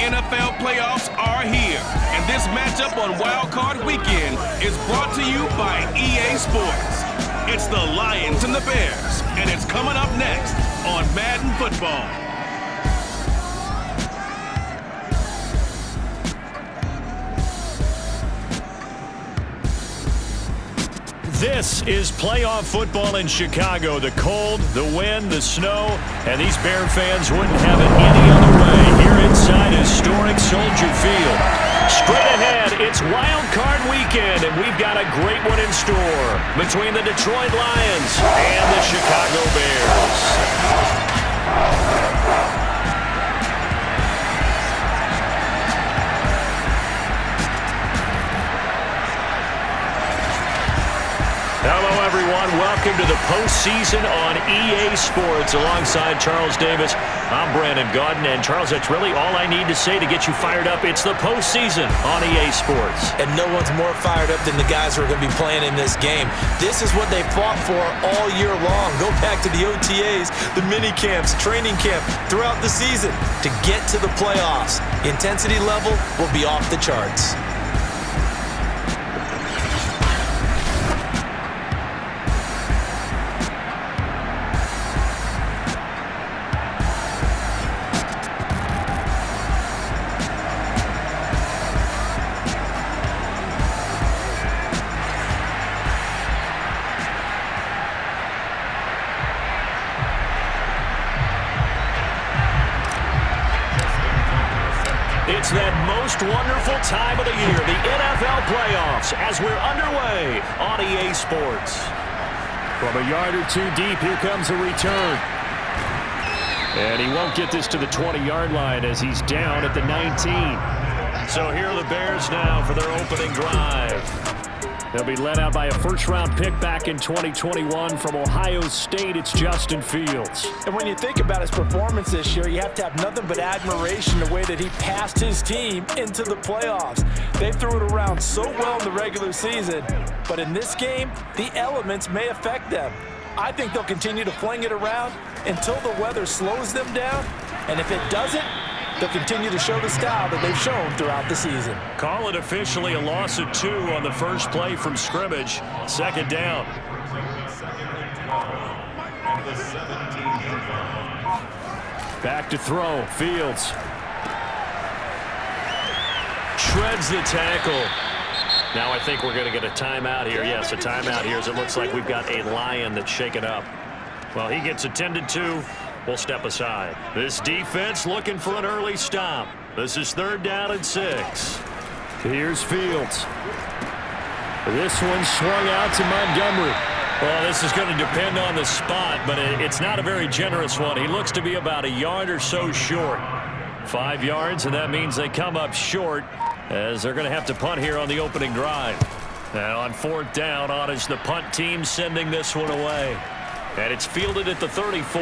NFL playoffs are here, and this matchup on Wild Card Weekend is brought to you by EA Sports. It's the Lions and the Bears, and it's coming up next on Madden Football. This is playoff football in Chicago. The cold, the wind, the snow, and these Bear fans wouldn't have it any other way here inside historic Soldier Field. Straight ahead, it's Wild Card Weekend, and we've got a great one in store between the Detroit Lions and the Chicago Bears. Hello, everyone. Welcome to the postseason on EA Sports. Alongside Charles Davis, I'm Brandon Gaudin. And, Charles, that's really all I need to say to get you fired up. It's the postseason on EA Sports. And no one's more fired up than the guys who are going to be playing in this game. This is what they fought for all year long. Go back to the OTAs, the mini camps, training camp, throughout the season to get to the playoffs. Intensity level will be off the charts. It's that most wonderful time of the year, the NFL playoffs, as we're underway on EA Sports. From a yard or two deep, here comes a return. And he won't get this to the 20-yard line as he's down at the 19. So here are the Bears now for their opening drive. They'll be led out by a first-round pick back in 2021 from Ohio State. It's Justin Fields. And when you think about his performance this year, you have to have nothing but admiration the way that he passed his team into the playoffs. They threw it around so well in the regular season, but in this game, the elements may affect them. I think they'll continue to fling it around until the weather slows them down, and if it doesn't, they'll continue to show the style that they've shown throughout the season. Call it officially a loss of 2 on the first play from scrimmage. Second down. Back to throw. Fields. Shreds the tackle. Now I think we're going to get a timeout here. Yes, a timeout here as it looks like we've got a Lion that's shaken up. Well, he gets attended to. We'll step aside. This defense looking for an early stop. This is 3rd down and 6. Here's Fields. This one swung out to Montgomery. Well, this is going to depend on the spot, but it's not a very generous one. He looks to be about a yard or so short. 5 yards, and that means they come up short as they're going to have to punt here on the opening drive. Now on 4th down, on is the punt team sending this one away. And it's fielded at the 34.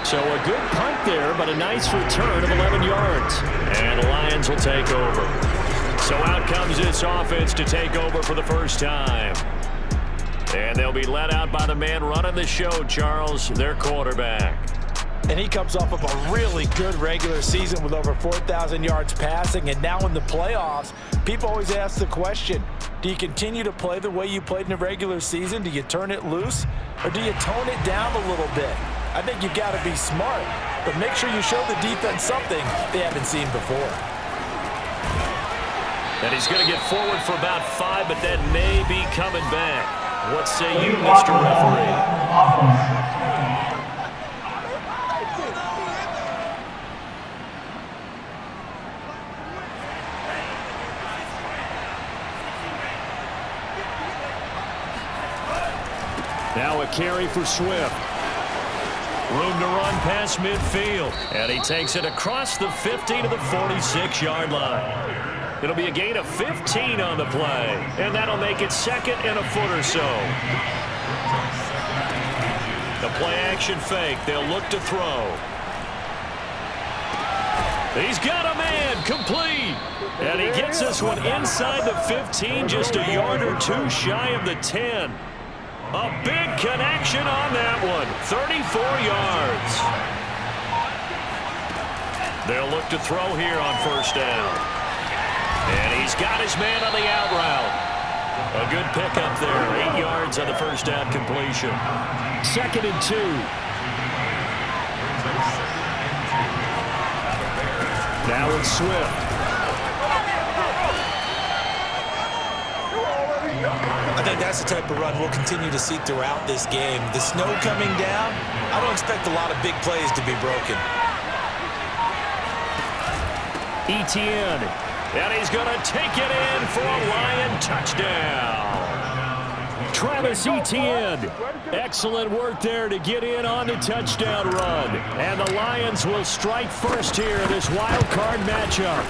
So a good punt there, but a nice return of 11 yards. And the Lions will take over. So out comes this offense to take over for the first time. And they'll be led out by the man running the show, Charles, their quarterback. And he comes off of a really good regular season with over 4,000 yards passing. And now in the playoffs, people always ask the question, do you continue to play the way you played in the regular season? Do you turn it loose? Or do you tone it down a little bit? I think you've got to be smart, but make sure you show the defense something they haven't seen before. And he's going to get forward for about 5, but that may be coming back. What say you, Mr. Referee? Now a carry for Swift. Room to run past midfield. And he takes it across the 50 to the 46-yard line. It'll be a gain of 15 on the play. And that'll make it 2nd and a foot or so. The play action fake. They'll look to throw. He's got a man. Complete. And he gets this one inside the 15, just a yard or 2 shy of the 10. A big connection on that one. 34 yards. They'll look to throw here on first down. And he's got his man on the out route. A good pickup there. 8 yards on the first down completion. 2nd and 2. Now it's Swift. I think that's the type of run we'll continue to see throughout this game. The snow coming down, I don't expect a lot of big plays to be broken. Etienne, and he's going to take it in for a Lion touchdown. Travis Etienne, excellent work there to get in on the touchdown run. And the Lions will strike first here in this wild card matchup.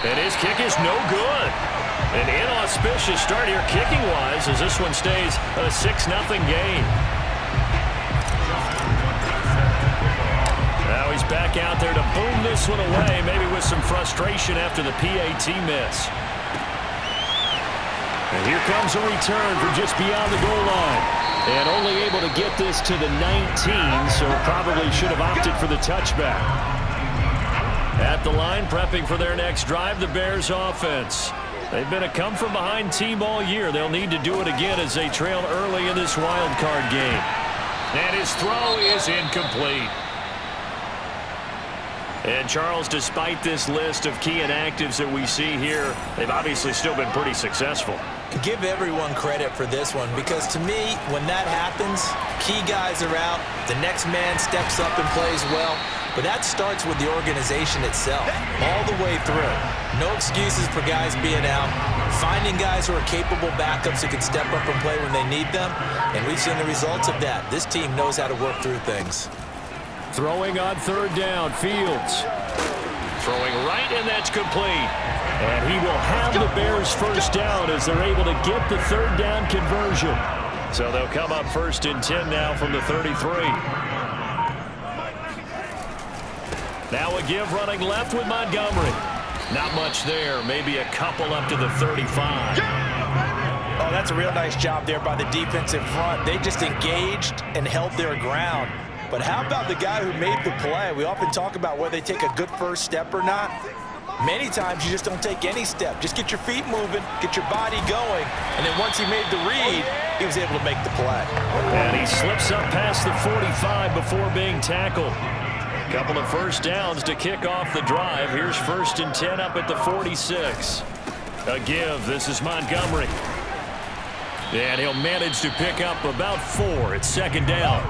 And his kick is no good. An inauspicious start here kicking-wise as this one stays a 6-0 game. Now he's back out there to boom this one away, maybe with some frustration after the PAT miss. And here comes a return from just beyond the goal line. And only able to get this to the 19, so probably should have opted for the touchback. At the line, prepping for their next drive, the Bears offense. They've been a come-from-behind team all year. They'll need to do it again as they trail early in this wild card game. And his throw is incomplete. And Charles, despite this list of key inactives that we see here, they've obviously still been pretty successful. Give everyone credit for this one because to me, when that happens, key guys are out, the next man steps up and plays well. But that starts with the organization itself, all the way through. No excuses for guys being out, finding guys who are capable backups who can step up and play when they need them, and we've seen the results of that. This team knows how to work through things. Throwing on third down, Fields. Throwing right, and that's complete. And he will have the Bears first down as they're able to get the third down conversion. So they'll come up 1st and 10 now from the 33. Now a give running left with Montgomery. Not much there. Maybe a couple up to the 35. Oh, that's a real nice job there by the defensive front. They just engaged and held their ground. But how about the guy who made the play? We often talk about whether they take a good first step or not. Many times you just don't take any step. Just get your feet moving, get your body going, and then once he made the read, he was able to make the play. And he slips up past the 45 before being tackled. Couple of first downs to kick off the drive. Here's 1st and 10 up at the 46. A give. This is Montgomery. And he'll manage to pick up about 4 at 2nd down.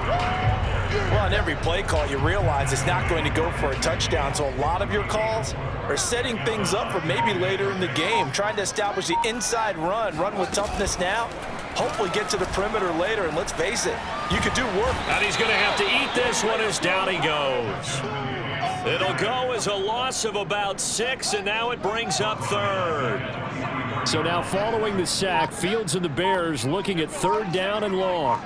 Well, on every play call, you realize it's not going to go for a touchdown. So a lot of your calls are setting things up for maybe later in the game, trying to establish the inside run with toughness now. Hopefully get to the perimeter later, and let's face it, you could do work. And he's going to have to eat this one as down he goes. It'll go as a loss of about 6, and now it brings up 3rd. So now following the sack, Fields and the Bears looking at 3rd down and long.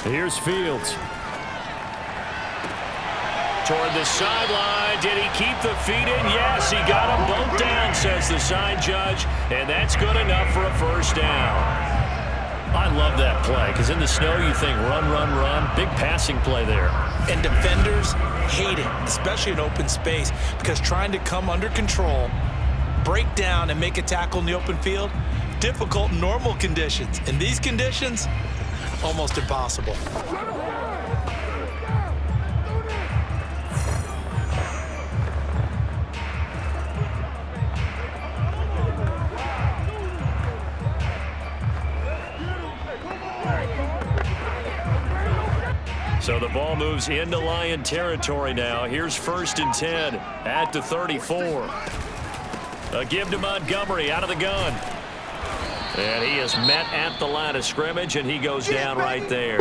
Here's Fields. Toward the sideline. Did he keep the feet in? Yes, he got them both down, says the side judge. And that's good enough for a first down. I love that play because in the snow you think run, run, run. Big passing play there. And defenders hate it, especially in open space, because trying to come under control, break down, and make a tackle in the open field, difficult in normal conditions. In these conditions, almost impossible. So the ball moves into Lion territory now. Here's 1st and 10 at the 34. A give to Montgomery out of the gun. And he is met at the line of scrimmage, and he goes down right there.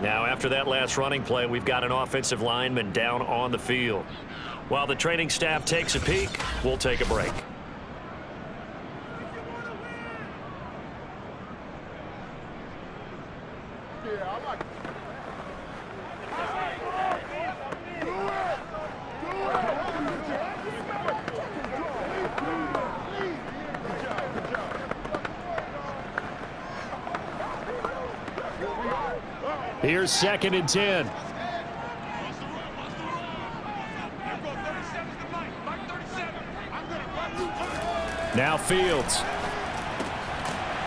Now, after that last running play, we've got an offensive lineman down on the field. While the training staff takes a peek, we'll take a break. Here's 2nd and 10. Now Fields.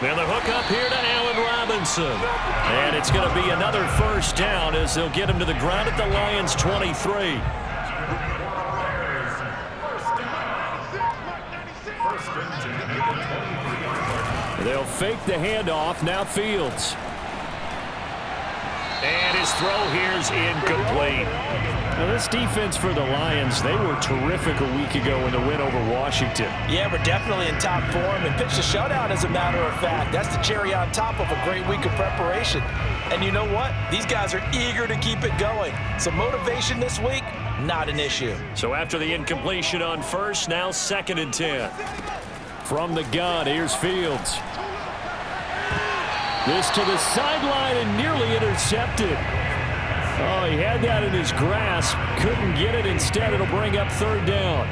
And the hook up here to Allen Robinson. And it's going to be another first down as they'll get him to the ground at the Lions' 23. They'll fake the handoff. Now Fields. And his throw here's incomplete. Now this defense for the Lions, they were terrific a week ago in the win over Washington. Yeah, we're definitely in top form and pitched a shutout, as a matter of fact. That's the cherry on top of a great week of preparation. And you know what? These guys are eager to keep it going. So motivation this week, not an issue. So after the incompletion on first, now 2nd and 10. From the gun, here's Fields. This to the sideline and nearly intercepted. Oh, he had that in his grasp. Couldn't get it. Instead, it'll bring up 3rd down.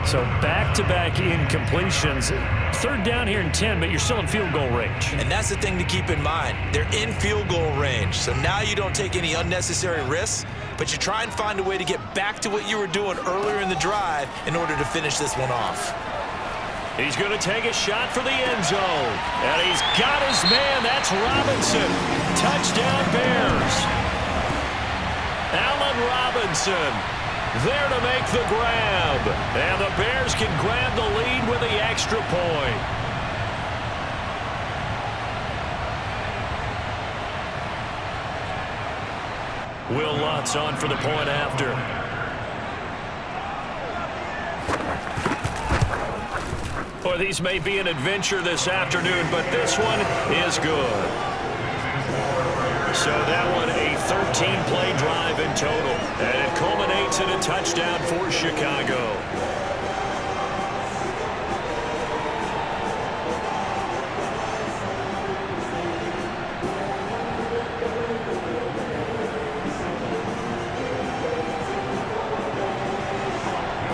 So back-to-back incompletions. 3rd down here in 10, but you're still in field goal range. And that's the thing to keep in mind. They're in field goal range. So now you don't take any unnecessary risks, but you try and find a way to get back to what you were doing earlier in the drive in order to finish this one off. He's going to take a shot for the end zone. And he's got his man. That's Robinson. Touchdown Bears. Allen Robinson there to make the grab. And the Bears can grab the lead with the extra point. Will Lutz on for the point after. Boy, these may be an adventure this afternoon, but this one is good. So that one, a 13-play drive in total. And it culminates in a touchdown for Chicago.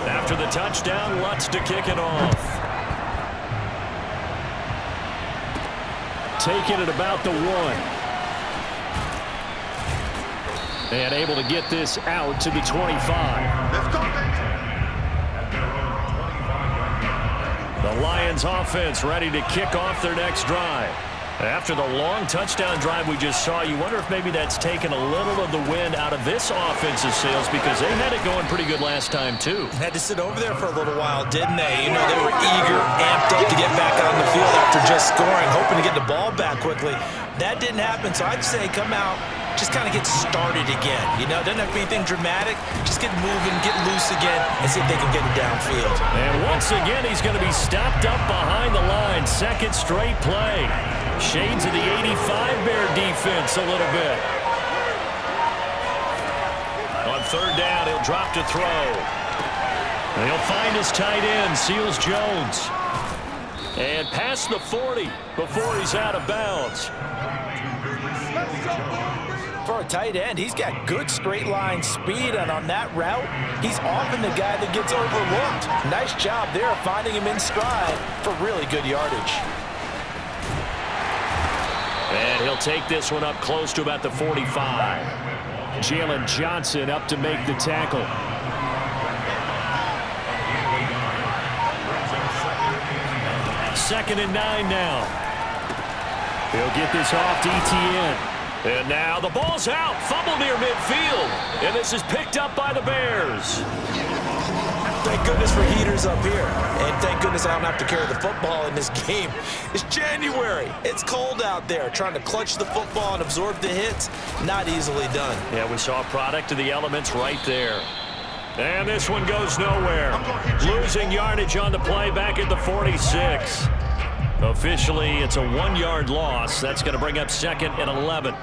After the touchdown, Lutz to kick it off. Taking it about the 1. And able to get this out to the 25. The Lions offense ready to kick off their next drive. After the long touchdown drive we just saw, you wonder if maybe that's taken a little of the wind out of this offensive sails, because they had it going pretty good last time too. Had to sit over there for a little while, didn't they? You know, they were eager, amped up to get back on the field after just scoring, hoping to get the ball back quickly. That didn't happen, so I'd say come out, just kind of get started again. You know, doesn't have to be anything dramatic. Just get moving, get loose again, and see if they can get it downfield. And once again, he's going to be stopped up behind the line. 2nd straight play. Shades of the 85 Bear defense a little bit. On 3rd down, he'll drop to throw. And he'll find his tight end, Seals Jones. And past the 40 before he's out of bounds. For a tight end, he's got good straight line speed, and on that route, he's often the guy that gets overlooked. Nice job there finding him in stride for really good yardage. And he'll take this one up close to about the 45. Jalen Johnson up to make the tackle. Second and 9 now. He'll get this off to Etienne. And now the ball's out. Fumble near midfield. And this is picked up by the Bears. Thank goodness for heaters up here. And thank goodness I don't have to carry the football in this game. It's January. It's cold out there. Trying to clutch the football and absorb the hits, not easily done. Yeah, we saw a product of the elements right there. And this one goes nowhere. Losing yardage on the play back at the 46. Officially, it's a 1-yard loss. That's going to bring up 2nd and 11.